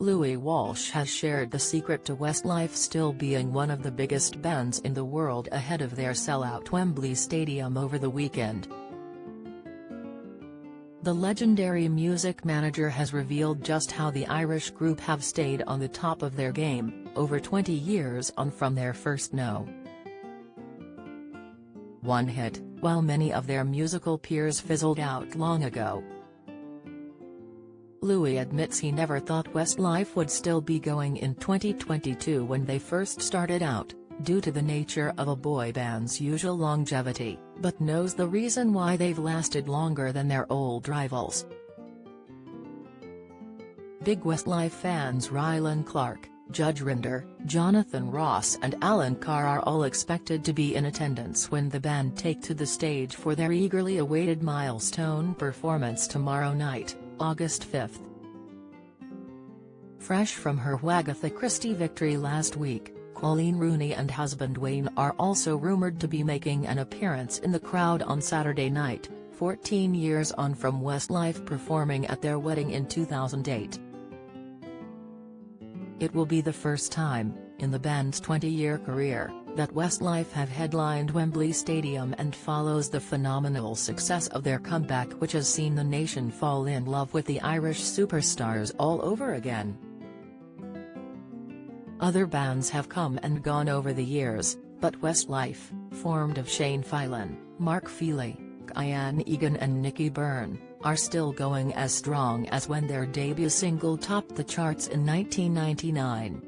Louis Walsh has shared the secret to Westlife still being one of the biggest bands in the world ahead of their sellout Wembley Stadium over the weekend. The legendary music manager has revealed just how the Irish group have stayed on the top of their game, over 20 years on from their first No.1 hit, while many of their musical peers fizzled out long ago. Louis admits he never thought Westlife would still be going in 2022 when they first started out, due to the nature of a boy band's usual longevity, but knows the reason why they've lasted longer than their old rivals. Big Westlife fans Rylan Clark, Judge Rinder, Jonathan Ross and Alan Carr are all expected to be in attendance when the band take to the stage for their eagerly awaited milestone performance tomorrow night, August 5th. Fresh from her Agatha Christie victory last week, Colleen Rooney and husband Wayne are also rumored to be making an appearance in the crowd on Saturday night, 14 years on from Westlife performing at their wedding in 2008. It will be the first time, in the band's 20-year career, that Westlife have headlined Wembley Stadium and follows the phenomenal success of their comeback, which has seen the nation fall in love with the Irish superstars all over again. Other bands have come and gone over the years, but Westlife, formed of Shane Filan, Mark Feely, Kyan Egan and Nicky Byrne, are still going as strong as when their debut single topped the charts in 1999.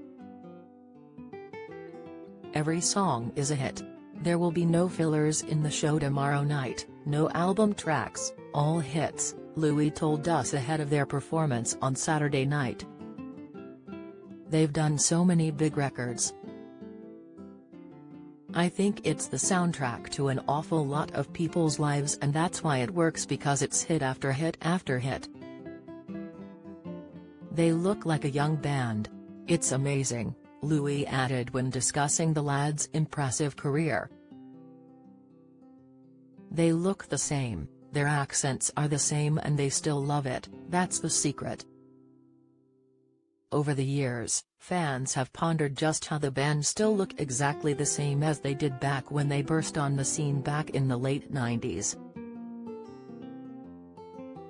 Every song is a hit. There will be no fillers in the show tomorrow night, no album tracks, all hits, Louis told us ahead of their performance on Saturday night. They've done so many big records. I think it's the soundtrack to an awful lot of people's lives, and that's why it works, because it's hit after hit after hit. They look like a young band. It's amazing, Louis added when discussing the lads' impressive career. They look the same, their accents are the same, and they still love it. That's the secret. Over the years, fans have pondered just how the band still look exactly the same as they did back when they burst on the scene back in the late 90s.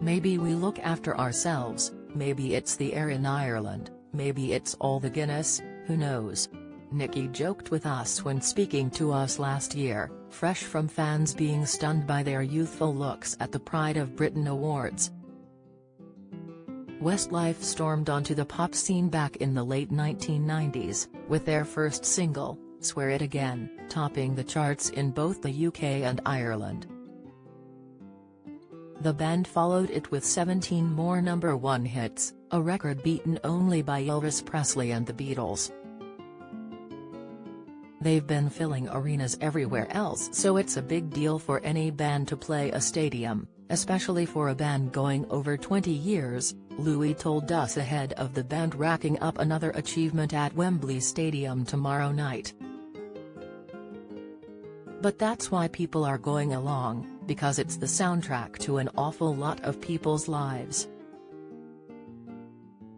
Maybe we look after ourselves, maybe it's the air in Ireland, maybe it's all the Guinness, who knows? Nicky joked with us when speaking to us last year, fresh from fans being stunned by their youthful looks at the Pride of Britain Awards. Westlife stormed onto the pop scene back in the late 1990s, with their first single, Swear It Again, topping the charts in both the UK and Ireland. The band followed it with 17 more #1 hits, a record beaten only by Elvis Presley and the Beatles. They've been filling arenas everywhere else, so it's a big deal for any band to play a stadium, especially for a band going over 20 years, Louis told us ahead of the band racking up another achievement at Wembley Stadium tomorrow night. But that's why people are going along, because it's the soundtrack to an awful lot of people's lives.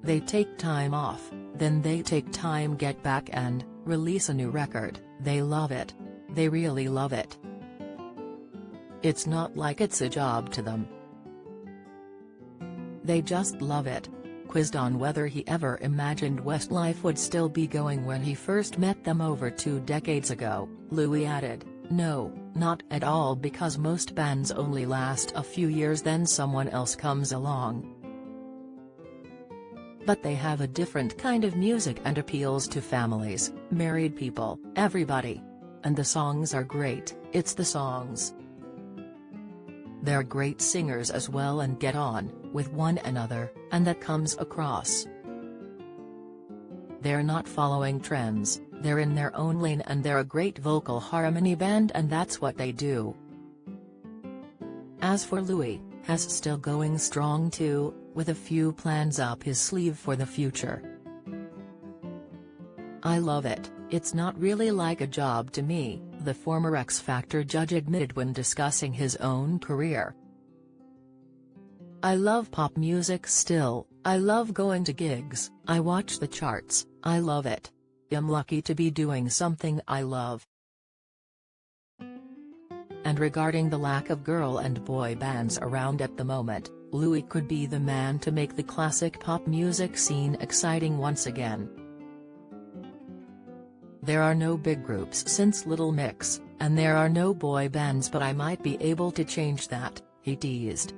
They take time off, then they take time get back and release a new record. They love it. They really love it. It's not like it's a job to them. They just love it. Quizzed on whether he ever imagined Westlife would still be going when he first met them over 2 decades ago, Louis added, "No, not at all, because most bands only last a few years, then someone else comes along. But they have a different kind of music and appeals to families, married people, everybody. And the songs are great, it's the songs. They're great singers as well and get on with one another, and that comes across. They're not following trends, they're in their own lane, and they're a great vocal harmony band, and that's what they do." As for Louis, has still going strong too, with a few plans up his sleeve for the future. "I love it, it's not really like a job to me," the former X Factor judge admitted when discussing his own career. "I love pop music still, I love going to gigs, I watch the charts, I love it. I'm lucky to be doing something I love. And regarding the lack of girl and boy bands around at the moment, Louis could be the man to make the classic pop music scene exciting once again. There are no big groups since Little Mix, and there are no boy bands, but I might be able to change that, he teased.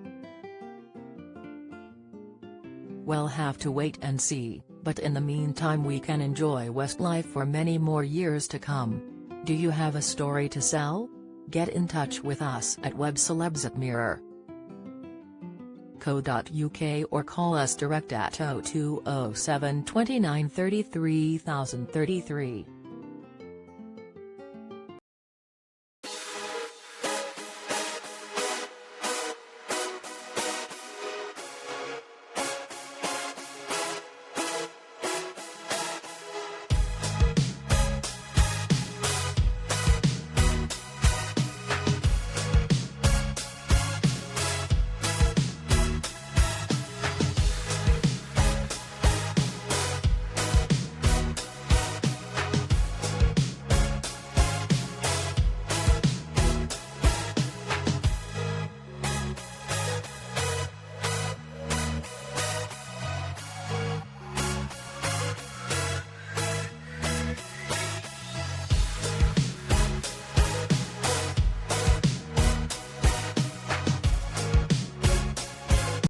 We'll have to wait and see, but in the meantime we can enjoy Westlife for many more years to come. Do you have a story to sell? Get in touch with us at webcelebs@mirror.co.uk or call us direct at 0207 29 33 033.